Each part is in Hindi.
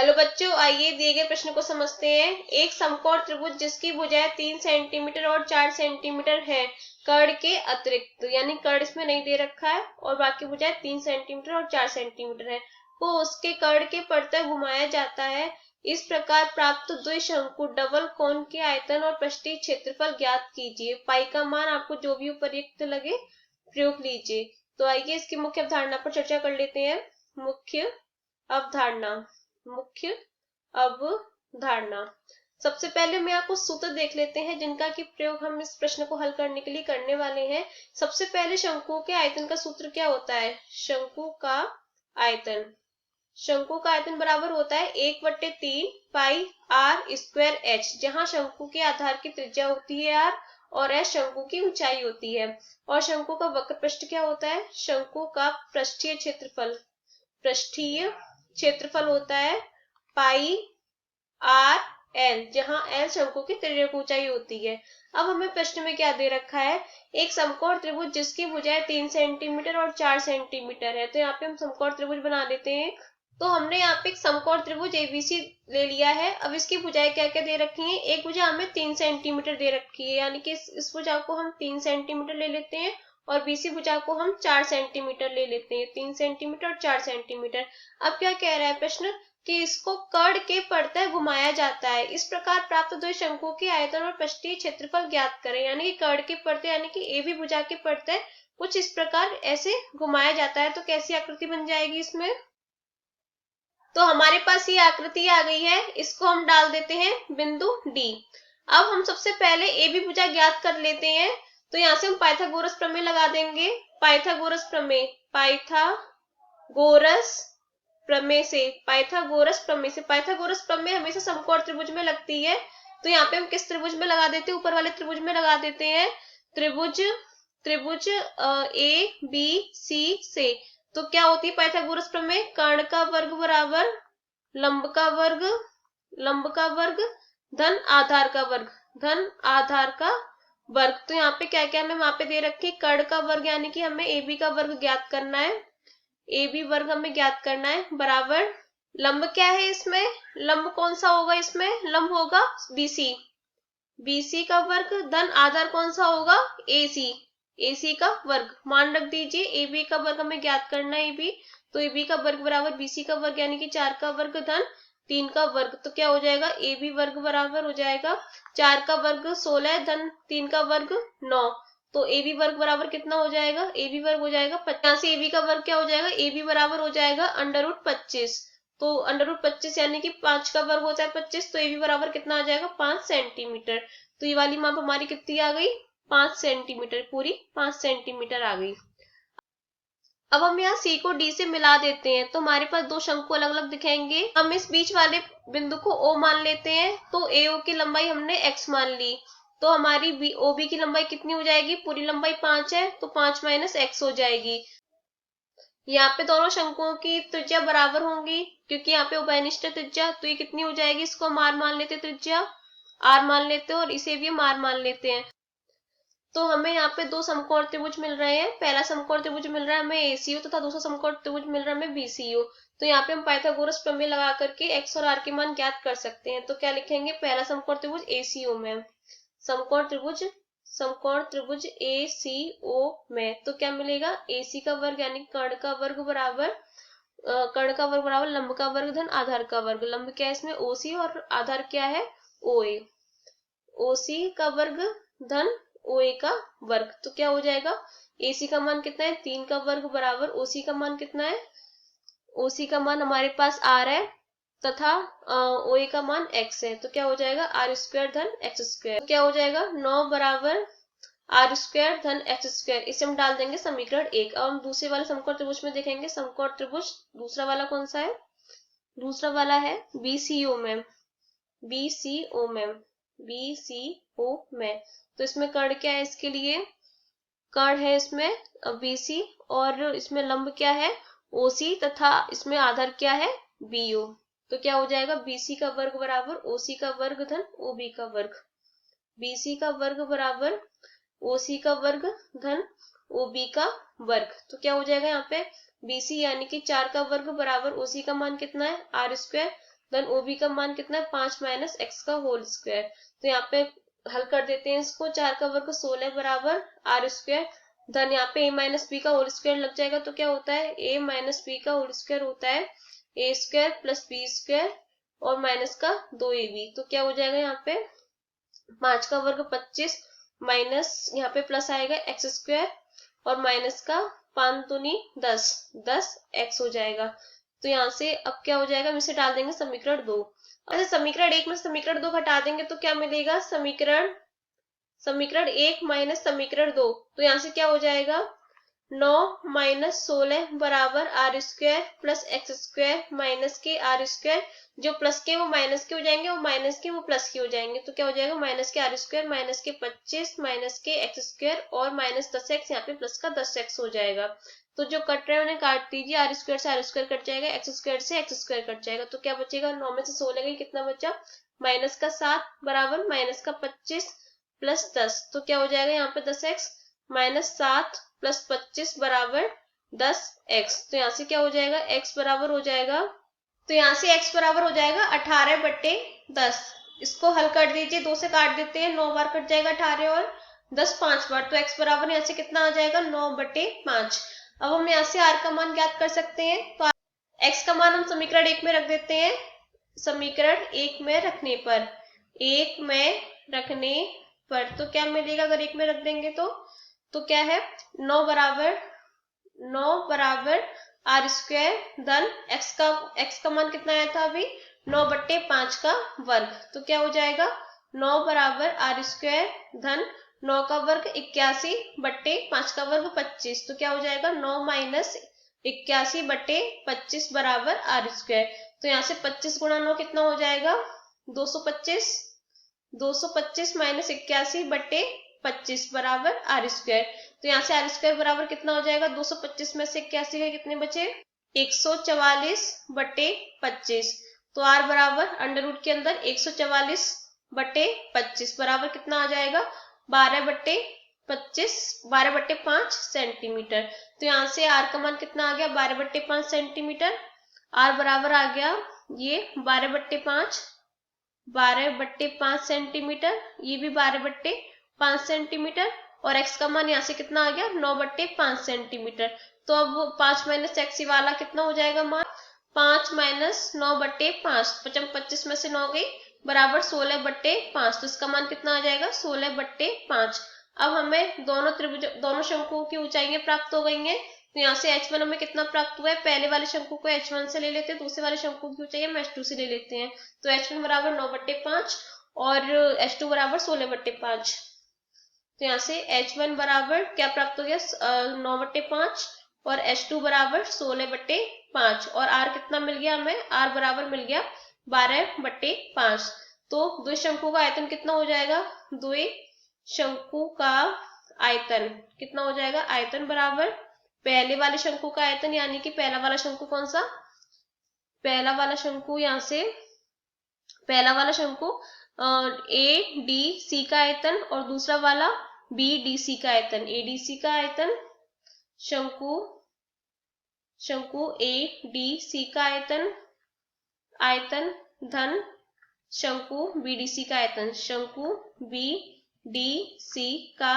हेलो बच्चों, आइए दिए गए प्रश्न को समझते हैं। एक समकोण त्रिभुज जिसकी भुजाएं 3 सेंटीमीटर और 4 सेंटीमीटर है, कर्ण के अतिरिक्त, यानी कर्ण इसमें नहीं दे रखा है और बाकी भुजाएं 3 सेंटीमीटर और 4 सेंटीमीटर है, वो उसके कर्ण के परतः घुमाया जाता है। इस प्रकार प्राप्त द्विशंकु डबल कोण के आयतन और पृष्ठीय क्षेत्रफल ज्ञात कीजिए। पाई का मान आपको जो भी उपयुक्त लगे प्रयोग लीजिए। तो आइए इसकी मुख्य अवधारणा पर चर्चा कर लेते हैं। मुख्य अवधारणा मुख्य अवधारणा सबसे पहले हम यहाँ कुछ सूत्र देख लेते हैं जिनका की प्रयोग हम इस प्रश्न को हल करने के लिए करने वाले हैं। सबसे पहले शंकुओं के आयतन का सूत्र क्या होता है? शंकु का आयतन बराबर होता है 1/3 पाई आर स्क्वायर एच, जहां शंकु के आधार की त्रिज्या होती है आर और एच शंकु की ऊंचाई होती है। और शंकु का वक्र पृष्ठ क्या होता है? शंकु का पृष्ठीय क्षेत्रफल होता है पाई आर एल, जहां एल शंकु की तिर्यक ऊंचाई होती है। अब हमें प्रश्न में क्या दे रखा है? एक समकोण त्रिभुज जिसकी भुजाएं 3 सेंटीमीटर और 4 सेंटीमीटर है। तो यहाँ पे हम समकोण त्रिभुज बना लेते हैं। तो हमने यहाँ पे एक समकोण त्रिभुज एबीसी ले लिया है। अब इसकी भुजाएं क्या क्या दे रखी है? एक भुजा हमें 3 सेंटीमीटर दे रखी है, यानी कि इस भुजा को हम 3 सेंटीमीटर ले लेते हैं और बीसी भुजा को हम 4 सेंटीमीटर ले लेते हैं। 3 सेंटीमीटर और 4 सेंटीमीटर। अब क्या कह रहा है प्रश्न कि इसको कर्ण के परतः घुमाया जाता है। इस प्रकार प्राप्त द्विशंकुओं के आयतन और पृष्ठीय क्षेत्रफल ज्ञात करें। यानी कि कर्ण के परतः यानी कि एबी भुजा के परतः कुछ इस प्रकार ऐसे घुमाया जाता है। तो कैसी आकृति बन जाएगी इसमें? तो हमारे पास ये आकृति आ गई है, इसको हम डाल देते हैं बिंदु डी। अब हम सबसे पहले एबी भुजा ज्ञात कर लेते हैं। तो यहाँ से हम पाइथागोरस प्रमेय लगा देंगे। पाइथागोरस प्रमेय हमेशा समकोण त्रिभुज में लगती है। तो यहाँ पे हम किस त्रिभुज में लगा देते हैं? ऊपर वाले त्रिभुज में लगा देते हैं। त्रिभुज ए बी सी से। तो क्या होती है पाइथागोरस प्रमेय? कर्ण का वर्ग बराबर लंब का वर्ग धन आधार का वर्ग। तो यहाँ पे क्या क्या हमें वहां पे दे रखी? कर्ण का वर्ग, यानी कि हमें एबी का वर्ग ज्ञात करना है। एबी वर्ग हमें ज्ञात करना है बराबर लंब क्या है इसमें? लंब कौन सा होगा इसमें? लंब होगा बीसी का वर्ग धन आधार कौन सा होगा? एसी का वर्ग। मान रख दीजिए एबी का वर्ग हमें ज्ञात करना है एबी। तो एबी का वर्ग बराबर बीसी का वर्ग, यानी कि 4 का वर्ग धन 3 का वर्ग। तो क्या हो जाएगा? एबी वर्ग बराबर हो जाएगा 4 का वर्ग 16 धन 3 का वर्ग 9। तो एबी वर्ग बराबर कितना हो जाएगा? एबी वर्ग हो जाएगा 50। एबी का वर्ग क्या हो जाएगा? एबी बराबर हो जाएगा √25। तो √25 यानी कि 5 का वर्ग होता है 25। तो एबी बराबर कितना आ जाएगा? 5 सेंटीमीटर। तो ये वाली माप हमारी कितनी आ गई? 5 सेंटीमीटर, पूरी 5 सेंटीमीटर आ गई। अब हम यहाँ सी को डी से मिला देते हैं। तो हमारे पास दो शंकु अलग अलग दिखेंगे। हम इस बीच वाले बिंदु को O मान लेते हैं। तो AO की लंबाई हमने x मान ली। तो हमारी OB की लंबाई कितनी हो जाएगी? पूरी लंबाई 5 है, तो 5 - x हो जाएगी। यहाँ पे दोनों शंकुओं की त्रिज्या बराबर होंगी क्योंकि यहाँ पे उभयनिष्ठ त्रिज्या। तो ये कितनी हो जाएगी? इसको हम r मान लेते, त्रिज्या r मान लेते हैं और इसे भी हम r मान लेते हैं। तो हमें यहाँ पे दो समकोण त्रिभुज मिल रहे हैं। पहला समकोण त्रिभुज मिल रहा है हमें एसीओ तथा दूसरा समकोण त्रिभुज मिल रहा है हमें बीसीओ। तो यहाँ पे हम पाइथागोरस प्रमेय लगा करके x और r के मान ज्ञात कर सकते हैं। तो क्या लिखेंगे? पहला समकोण त्रिभुज एसीओ में, समकोण त्रिभुज एसीओ में। तो क्या मिलेगा? एसी का वर्ग यानी कर्ण का वर्ग बराबर लंब का वर्ग धन आधार का वर्ग। लंब क्या है इसमें? ओसी और आधार क्या है? ओए। ओसी का वर्ग धन ओए का वर्ग। तो क्या हो जाएगा? एसी का मान कितना है? 3 का वर्ग बराबर ओसी का मान कितना है? ओसी का मान हमारे पास r है तथा ओए का मान x है। तो क्या हो जाएगा? r² धन x²। तो क्या हो जाएगा? 9 बराबर r² धन x²। इसे हम डाल देंगे समीकरण 1। अब हम दूसरे वाले समकोण त्रिभुज में देखेंगे। समकोण त्रिभुज दूसरा वाला कौन सा है? दूसरा वाला है बीसीओ में। तो इसमें कर्ण क्या है? इसके लिए कर्ण है इसमें बीसी और इसमें लंब क्या है? ओसी तथा इसमें आधार क्या है? बीओ। तो क्या हो जाएगा? बीसी का वर्ग बराबर ओसी का वर्ग धन ओबी का वर्ग। बीसी का वर्ग बराबर ओसी का वर्ग धन ओबी का वर्ग। तो क्या हो जाएगा यहाँ पे? बीसी यानी कि 4 का वर्ग बराबर ओसी का मान कितना है? r²। देन OB का मान कितना है 5 माइनस x का होल स्क्वायर। तो यहाँ पे हल कर देते हैं इसको, 4 का वर्ग 16 बराबर r स्क्वायर। देन यहाँ पे a माइनस बी का होल स्क्वायर लग जाएगा, तो क्या होता है a माइनस बी का होल स्क्वायर होता है a square plus B square और माइनस का 2ab। तो क्या हो जाएगा यहाँ पे 5 का वर्ग 25 माइनस यहाँ पे प्लस आएगा x स्क्वायर और माइनस का 5 दूनी 10, 10x हो जाएगा। तो यहाँ से अब क्या हो जाएगा, हम इसे डाल देंगे समीकरण 2। अच्छा, समीकरण 1 में समीकरण 2 घटा देंगे तो क्या मिलेगा, समीकरण 1 माइनस समीकरण 2। तो यहाँ से क्या हो जाएगा 9 माइनस 16 बराबर r square plus x square minus के r स्क्वायर। जो प्लस के वो माइनस के हो जाएंगे और माइनस के वो प्लस के हो जाएंगे। तो क्या हो जाएगा माइनस के r स्क्वायर माइनस के 25 माइनस के एक्स स्क्वायर और माइनस 10x, यहाँ पे प्लस का 10x हो जाएगा। तो जो कट रहे हैं उन्हें काट दीजिए, r स्क्वायर से r स्क्वायर कट जाएगा, एक्स स्क्वायर से एक्स स्क्वायर कट जाएगा। तो क्या बचेगा 9 में से 16 गई, कितना बचा माइनस का 7 बराबर माइनस का 25 प्लस 10। तो क्या हो जाएगा यहाँ पे 10x माइनस 7 प्लस 25 बराबर 10x। तो यहाँ से क्या हो जाएगा x बराबर हो जाएगा, तो यहाँ से x बराबर हो जाएगा 18/10। इसको हल कर दीजिए, 2 से काट देते हैं, 9 बार कट जाएगा 18 और 10 5 बार। तो x बराबर यहाँ से कितना आ जाएगा 9/5। अब हम यहाँ से r का मान ज्ञात कर सकते हैं। तो x का मान हम समीकरण 1 में रख देते हैं। समीकरण 1 में रखने पर, 1 में रखने पर तो क्या मिलेगा, अगर 1 में रख देंगे तो क्या है 9 बराबर r स्क्वायर धन x का मान कितना आया था अभी 9/5 का वर्ग। तो क्या हो जाएगा 9 बराबर r स्क्वायर धन 9 का वर्ग 81/5 का वर्ग 25। तो क्या हो जाएगा 9 माइनस 81/25 बराबर r स्क्वायर। तो यहाँ से 25 गुणा 9 कितना हो जाएगा 225, 225 माइनस 81/25 बराबर r स्क्वायर। तो यहाँ से r स्क्वायर बराबर कितना हो जाएगा 225 में से 81 के कितने बचे 144/25। तो r बराबर अंडर रूट के अंदर 144/25 बराबर कितना आ जाएगा 12/5 सेंटीमीटर। तो यहाँ से r का मान कितना आ गया 12/5 सेंटीमीटर। r बराबर आ गया ये 12/5 सेंटीमीटर, ये भी 12/5 सेंटीमीटर और x का मान यहाँ से कितना आ गया 9/5 सेंटीमीटर। तो अब 5 माइनस एक्स वाला कितना हो जाएगा मान 5 माइनस 9/5, 25 में से 9 गई बराबर 16/5। तो इसका मान कितना आ जाएगा 16/5। अब हमें दोनों शंकुओं की ऊंचाइयां प्राप्त हो गई हैं। तो यहाँ से h1 हमें कितना प्राप्त हुआ है, पहले वाले शंकु को h1 से ले लेते हैं, दूसरे वाले शंकु की ऊंचाई हम h2 से ले लेते हैं। तो h1 बराबर 9/5 और h2 बराबर 16/5। तो यहाँ से h1 बराबर क्या प्राप्त हो गया 9/5 और h2 बराबर 16/5 और r कितना मिल गया हमें, r बराबर मिल गया 12/5। तो द्वि शंकु का आयतन कितना हो जाएगा, द्वि शंकु का आयतन कितना हो जाएगा, आयतन बराबर पहले वाले शंकु का आयतन, यानी कि पहला वाला शंकु कौन सा, पहला वाला शंकु यहाँ से पहला वाला शंकु ADC का आयतन और दूसरा वाला BDC का आयतन। ADC का आयतन शंकु ADC का आयतन धन शंकु BDC का आयतन, शंकु BDC का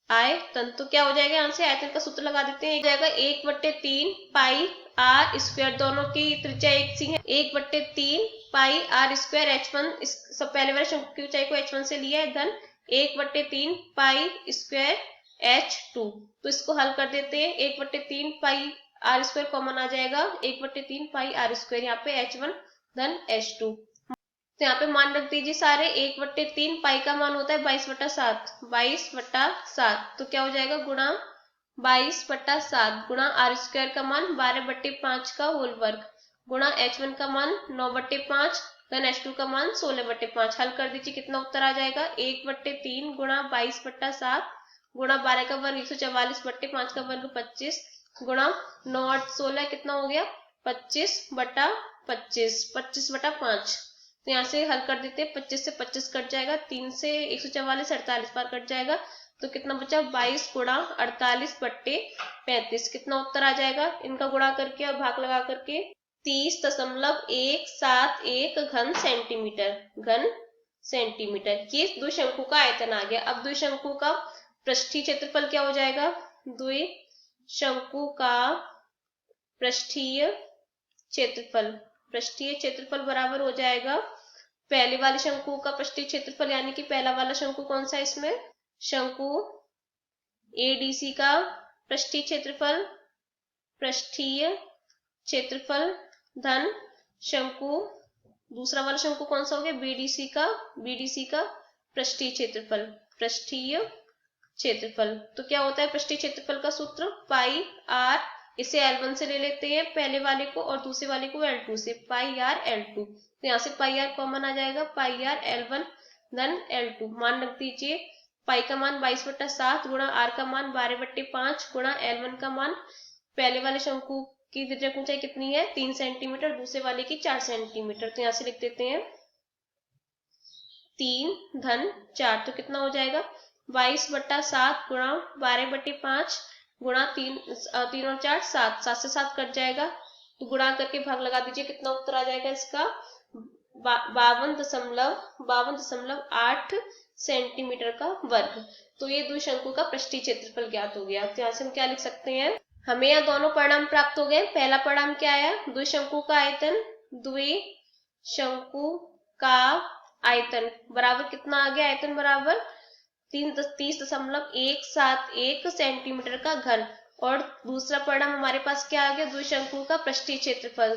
आयतन। तो क्या हो जाएगा यहाँ से आयतन का सूत्र लगा देते हैं, हो जाएगा 1/3 पाई r स्क्वायर, दोनों की त्रिज्या एक सी है, 1/3 पाई r स्क्वायर h1, सब पहले वाले शंकु की ऊंचाई को h1 से लिया है, धन 1/3 पाई स्क्वायर h2। तो इसको हल कर देते हैं, 1/3 पाई r स्क्वायर कॉमन आ जाएगा, 1/3 पाई r स्क्वायर, यहाँ पे h1 धन h2। तो यहाँ पे मान रख दीजिए सारे, 1/3 पाई का मान होता है 22/7, 22/7। तो क्या हो जाएगा गुणा 22/7 गुणा r स्क्वायर का मान 12/5 का होल वर्ग गुणा h1 का मान 9/5 धन h2 का मान 16/5। हल कर दीजिए कितना उत्तर आ जाएगा 1/3 गुणा 22/7 गुणा 12 का वर्ग 144/5 का वर्ग 25 गुणा 9 8 16 कितना हो गया 25/25, 25/5। तो यहाँ से हल कर देते हैं, 25 से 25 कट जाएगा, 3 से 144 48 बार कट जाएगा। तो कितना बचा 22 गुणा 48/35, कितना उत्तर आ जाएगा इनका गुणा करके और भाग लगा करके 30.171 घन सेंटीमीटर। ये द्विशंकु का आयतन आ गया। अब द्विशंकु का पृष्ठीय क्षेत्रफल क्या हो जाएगा? द्विशंकु का पृष्ठीय क्षेत्रफल बराबर हो जाएगा पहले वाले शंकु का पृष्ठीय क्षेत्रफल, यानी कि पहला वाला शंकु कौन सा है इसमें? शंकु एडीसी का पृष्ठीय क्षेत्रफल धन शंकु, दूसरा वाला शंकु कौन सा हो गया? बीडीसी का पृष्ठीय क्षेत्रफल। तो क्या होता है पृष्ठीय क्षेत्रफल का सूत्र? पाई आर, इसे L1 से ले लेते हैं पहले वाले को और दूसरे वाले को L2 से, पाई आर L2। तो यहाँ से पाई आर कॉमन आ जाएगा, पाई आर L1 धन L2। मान रख दीजिए, पाई का मान 22/7 गुणा आर का मान 12/5 गुणा L1 का मान, पहले वाले शंकु की तिर्यक ऊंचाई कितनी है? 3 सेंटीमीटर, दूसरे वाले की 4 सेंटीमीटर। तो यहाँ से लिख देते हैं 3 धन 4, तो कितना हो जाएगा? 22/7 गुणा 12/5 गुणा 3 और 4 7, 7 से 7 कट जाएगा, तो गुणा करके भाग लगा दीजिए, कितना उत्तर आ जाएगा इसका? 52.8 सेंटीमीटर का वर्ग। तो ये द्विशंकु का पृष्ठीय क्षेत्रफल ज्ञात हो गया। तो यहाँ से हम क्या लिख सकते हैं? हमें यह दोनों परिणाम प्राप्त हो गए। पहला परिणाम क्या आया? द्विशंकु का आयतन बराबर कितना आ गया? आयतन बराबर 30.171 सेंटीमीटर का घन। और दूसरा परिणाम हमारे पास क्या आ गया? द्विशंकु का पृष्ठीय क्षेत्रफल।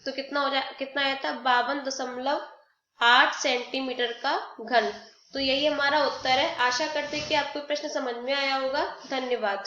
तो कितना आया था? 52.8 सेंटीमीटर का घन। तो यही हमारा उत्तर है। आशा करते हैं कि आपको प्रश्न समझ में आया होगा। धन्यवाद।